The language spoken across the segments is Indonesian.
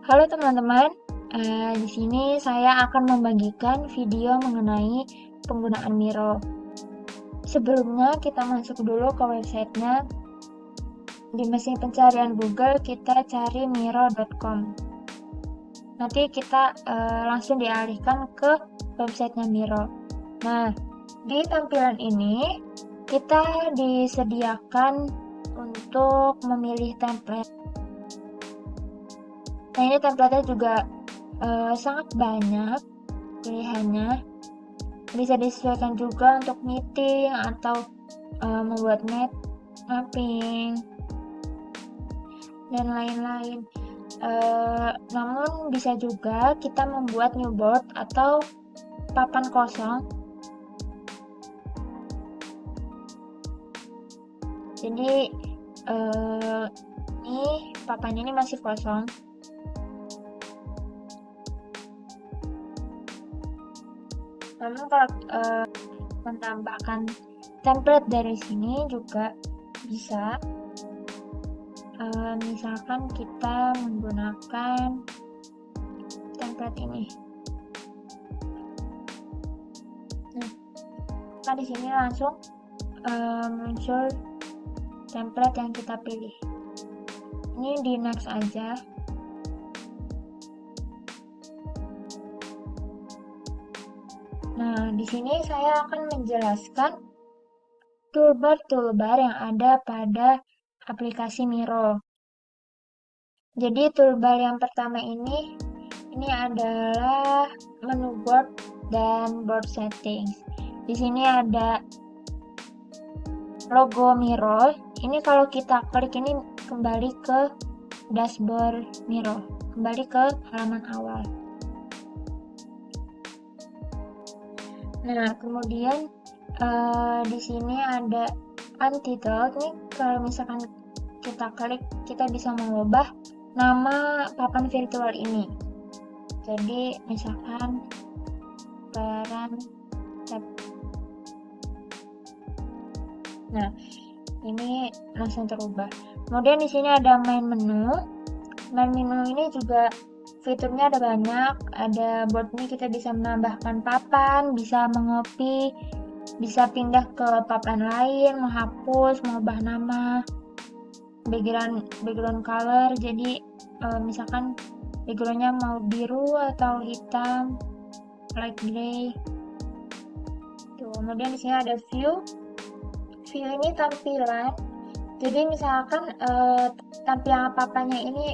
Halo teman-teman, di sini saya akan membagikan video mengenai penggunaan Miro. Sebelumnya kita masuk dulu ke websitenya. Di mesin pencarian Google kita cari miro.com. Nanti kita langsung dialihkan ke websitenya Miro. Nah, di tampilan ini kita disediakan untuk memilih template. Nah, ini template-nya juga sangat banyak pilihannya, bisa disesuaikan juga untuk meeting atau membuat mapping dan lain-lain. Namun bisa juga kita membuat new board atau papan kosong. Jadi ini papannya ini masih kosong. Namun kalau menambahkan template dari sini juga bisa. Misalkan kita menggunakan template ini. Nah, di sini langsung muncul template yang kita pilih. Ini di next aja. Nah, di sini saya akan menjelaskan toolbar yang ada pada aplikasi Miro. Jadi toolbar yang pertama ini adalah menu board dan board settings. Di sini ada logo Miro. Ini kalau kita klik ini kembali ke dashboard Miro, kembali ke halaman awal. Nah, kemudian di sini ada untitled. Ini kalau misalkan kita klik, kita bisa mengubah nama papan virtual ini. Jadi misalkan peran tab. Nah, ini langsung terubah. Kemudian di sini ada main menu. Main menu ini juga fiturnya ada banyak. Ada board ini kita bisa menambahkan papan, bisa mengopi, bisa pindah ke papan lain, menghapus, mengubah nama, background color. Jadi misalkan backgroundnya mau biru atau hitam, light gray. Tuh, kemudian di sini ada view. View ini tampilan. Jadi misalkan tampilan papannya ini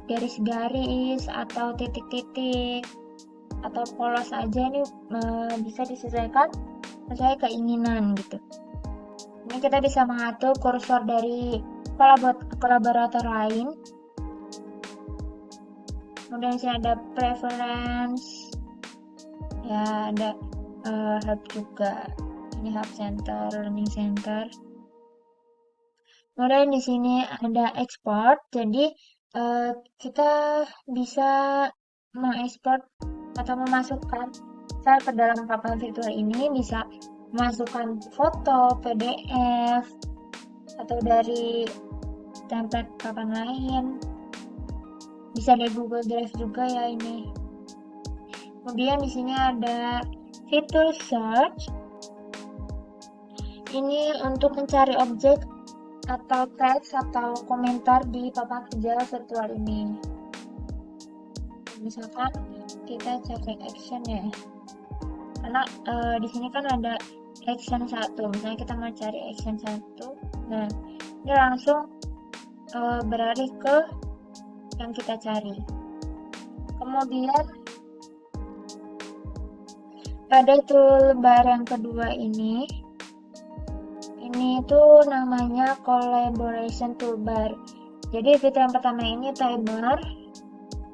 garis-garis atau titik-titik atau polos aja, ini bisa disesuaikan sesuai keinginan gitu. Ini kita bisa mengatur kursor dari kolaborator lain. Kemudian di sini ada preference, ya ada hub juga. Ini hub center, learning center. Kemudian di sini ada export. Jadi kita bisa mengekspor atau memasukkan file ke dalam papan virtual ini, bisa memasukkan foto, PDF, atau dari template papan lain. Bisa dari Google Drive juga ya ini. Kemudian di sini ada fitur search. Ini untuk mencari objek atau teks atau komentar di papan kerja virtual ini. Misalkan kita cari action ya, karena di sini kan ada action 1. Misalnya kita mau cari action 1, nah ini langsung beralih ke yang kita cari. Kemudian pada toolbar yang kedua ini tuh namanya collaboration toolbar. Jadi fitur yang pertama ini timer,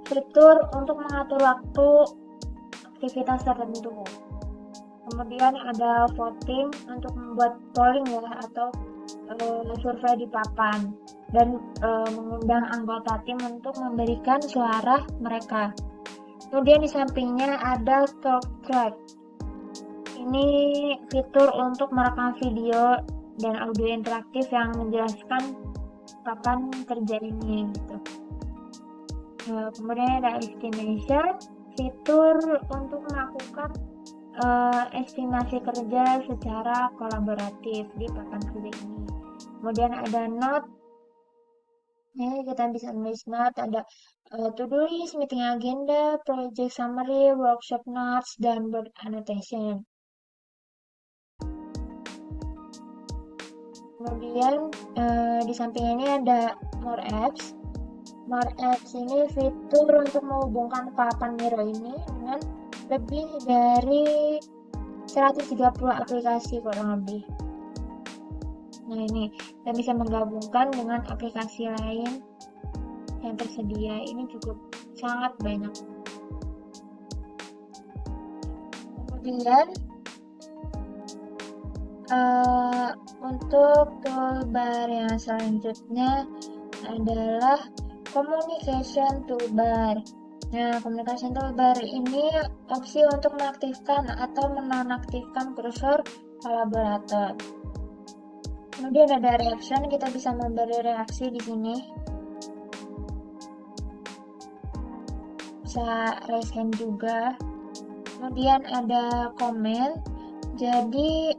fitur untuk mengatur waktu aktivitas tertentu. Kemudian ada voting untuk membuat polling ya, atau survei di papan, dan mengundang anggota tim untuk memberikan suara mereka. Kemudian di sampingnya ada talk track. Ini fitur untuk merekam video dan audio interaktif yang menjelaskan papan kerja ini gitu. Kemudian ada estimation, fitur untuk melakukan estimasi kerja secara kolaboratif di papan kerja ini. Kemudian ada note, ini kita bisa nulis note, ada to-do list, meeting agenda, project summary, workshop notes, dan board annotation. Kemudian di samping ini ada more apps. More apps ini fitur untuk menghubungkan papan Miro ini dengan lebih dari 130 aplikasi kurang lebih. Nah ini kita bisa menggabungkan dengan aplikasi lain yang tersedia. Ini cukup sangat banyak. Kemudian untuk toolbar yang selanjutnya adalah communication toolbar. Nah, communication toolbar ini opsi untuk mengaktifkan atau menonaktifkan kursor kolaborator. Kemudian ada reaction, kita bisa memberi reaksi di sini. Bisa raise hand juga. Kemudian ada komen. Jadi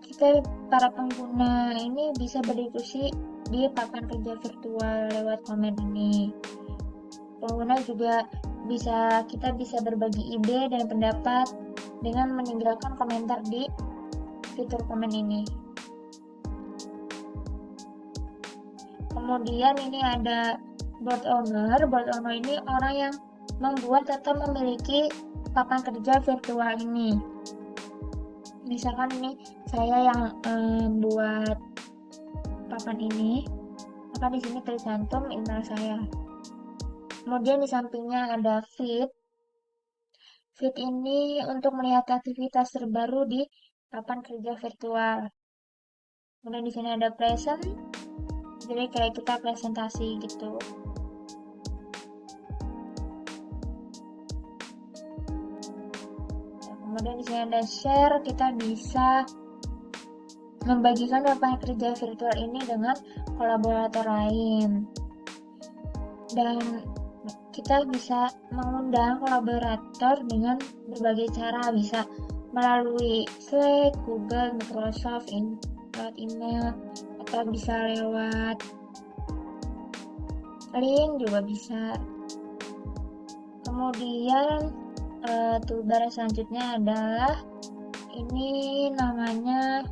kita para pengguna ini bisa berdiskusi di papan kerja virtual lewat komen ini. Pengguna juga kita bisa berbagi ide dan pendapat dengan meninggalkan komentar di fitur komen ini. Kemudian ini ada board owner. Board owner ini orang yang membuat atau memiliki papan kerja virtual ini. Misalkan ini saya yang buat papan ini, maka di sini tercantum email saya. Kemudian di sampingnya ada feed. Feed ini untuk melihat aktivitas terbaru di papan kerja virtual. Kemudian di sini ada present, jadi kayak kita presentasi gitu. Kemudian di sini ada share, kita bisa membagikan papan kerja virtual ini dengan kolaborator lain. Dan kita bisa mengundang kolaborator dengan berbagai cara, bisa melalui Slack, Google, Microsoft, lewat email, atau bisa lewat link juga bisa. Kemudian toolbar selanjutnya adalah ini namanya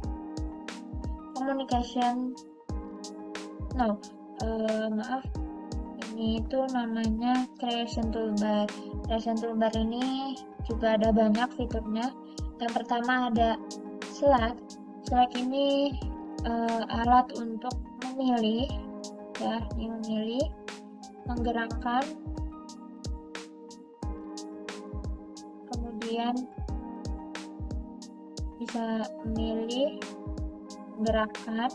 communication. Ini itu namanya creation toolbar. Creation toolbar ini juga ada banyak fiturnya. Yang pertama ada Slack. Slack ini alat untuk memilih, ya, ini memilih, menggerakkan, kemudian bisa memilih, menggerakkan,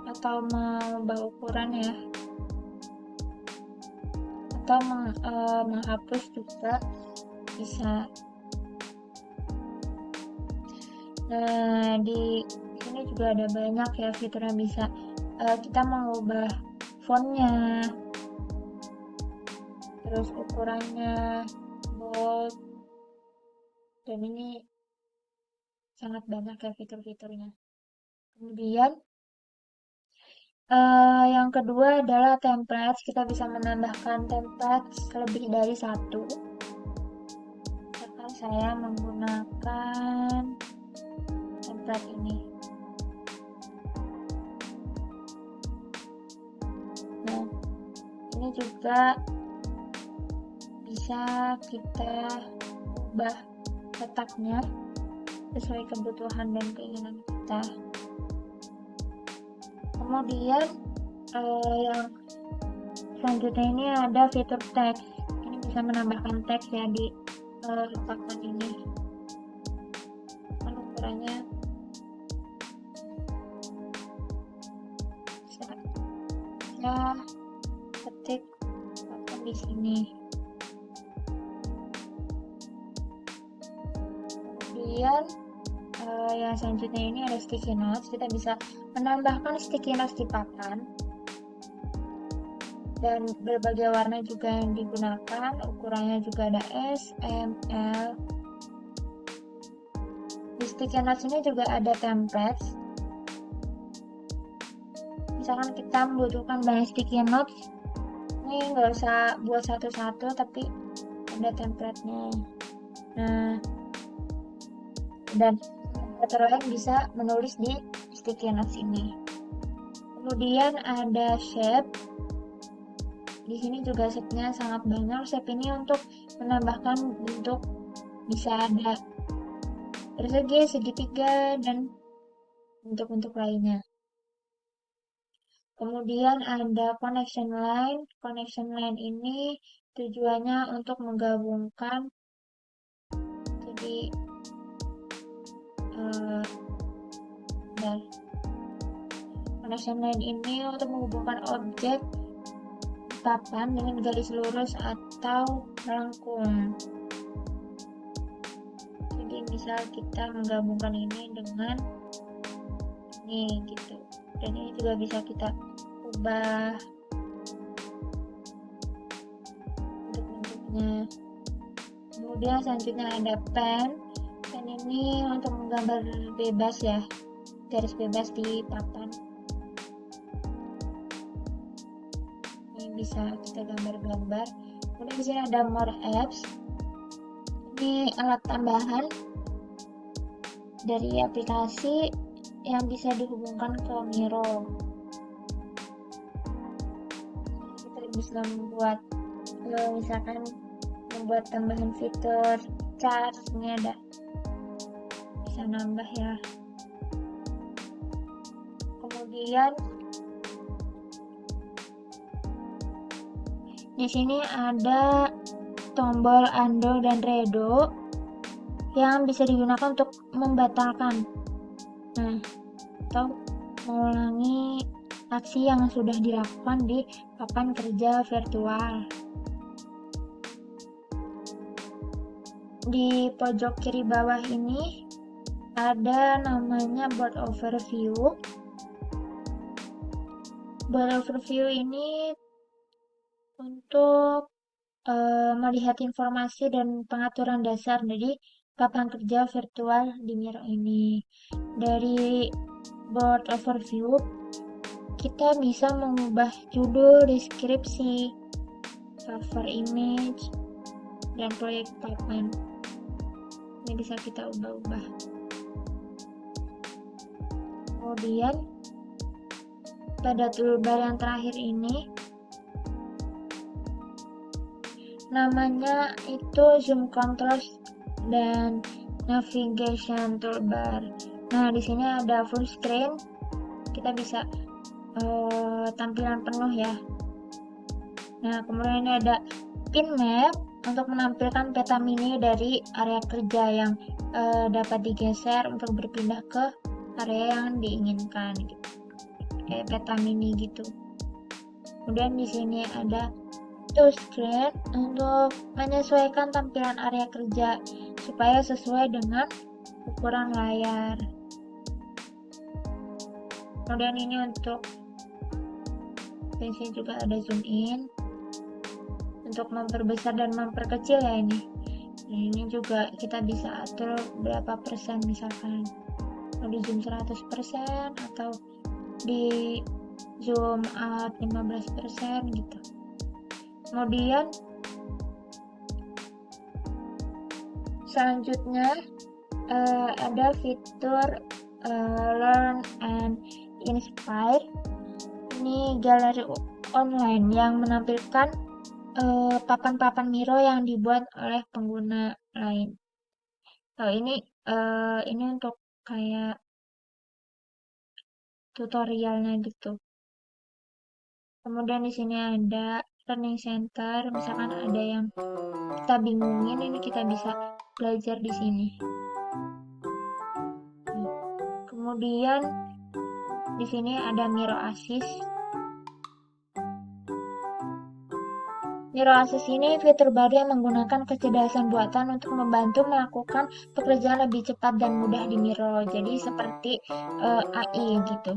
atau mengubah ukuran, ya, atau menghapus juga bisa. Nah, di sini juga ada banyak ya fitur yang bisa kita mengubah fontnya, terus ukurannya, bold, dan ini sangat banyak ya fitur-fiturnya. Kemudian yang kedua adalah templates. Kita bisa menambahkan templates lebih dari satu. Misalkan saya menggunakan template ini. Nah, ini juga bisa kita ubah letaknya sesuai kebutuhan dan keinginan kita. Kemudian yang selanjutnya ini ada fitur teks. Ini bisa menambahkan teks ya di papan ini. Ukurannya bisa ketik papan di sini. Kemudian yang selanjutnya ini ada sticky notes. Kita bisa menambahkan sticky notes di papan. dan berbagai warna juga yang digunakan. Ukurannya juga ada S, M, L. Di sticky notes ini juga ada templates. Misalkan kita membutuhkan banyak sticky notes, ini nggak usah buat satu-satu, tapi ada template-nya. Nah, dan operator lain bisa menulis di sticky notes ini. Kemudian ada shape. Di sini juga shape-nya sangat banyak. Shape ini untuk menambahkan bentuk, bisa ada persegi, segitiga, dan bentuk-bentuk lainnya. Kemudian ada connection line. Connection line ini tujuannya untuk menggabungkan, jadi connection line ini untuk menghubungkan objek papan dengan garis lurus atau melengkung. Jadi misal kita menggabungkan ini dengan ini gitu, dan ini juga bisa kita ubah untuk bentuknya. Kemudian selanjutnya ada pen. Pen ini untuk menggambar bebas ya, garis bebas di papan. Ini bisa kita gambar-gambar. Kemudian di sini ada more apps. Ini alat tambahan dari aplikasi yang bisa dihubungkan ke Miro. Kita bisa membuat, misalkan membuat tambahan fitur chat. Ini ada, bisa nambah ya. Kemudian di sini ada tombol undo dan redo yang bisa digunakan untuk membatalkan, atau mengulangi aksi yang sudah dilakukan di papan kerja virtual. Di pojok kiri bawah ini ada namanya board overview. Board overview ini untuk melihat informasi dan pengaturan dasar dari papan kerja virtual di Miro ini. Dari board overview, kita bisa mengubah judul, deskripsi, cover image, dan proyek papan. Ini bisa kita ubah-ubah. Kemudian pada toolbar yang terakhir ini, namanya itu zoom contrast dan navigation toolbar. Nah, di sini ada full screen. Kita bisa tampilan penuh ya. Nah, kemudian ini ada pin map untuk menampilkan peta mini dari area kerja yang dapat digeser untuk berpindah ke area yang diinginkan, gitu. Kayak peta mini gitu. Kemudian di sini ada to screen untuk menyesuaikan tampilan area kerja supaya sesuai dengan ukuran layar. Kemudian ini untuk di sini juga ada zoom in untuk memperbesar dan memperkecil ya ini. Nah, ini juga kita bisa atur berapa persen, misalkan mau di zoom 100% atau di zoom out 15% gitu. Kemudian selanjutnya ada fitur learn and inspire. Ini galeri online yang menampilkan papan-papan Miro yang dibuat oleh pengguna lain. Ini untuk kayak tutorialnya gitu. Kemudian di sini ada learning center, misalkan ada yang kita bingungin, ini kita bisa belajar di sini. Kemudian di sini ada Miro Assist. Miro Assist ini fitur baru yang menggunakan kecerdasan buatan untuk membantu melakukan pekerjaan lebih cepat dan mudah di Miro. Jadi seperti AI gitu.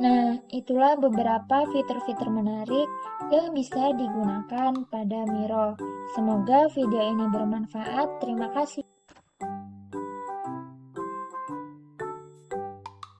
Nah, itulah beberapa fitur-fitur menarik yang bisa digunakan pada Miro. Semoga video ini bermanfaat. Terima kasih.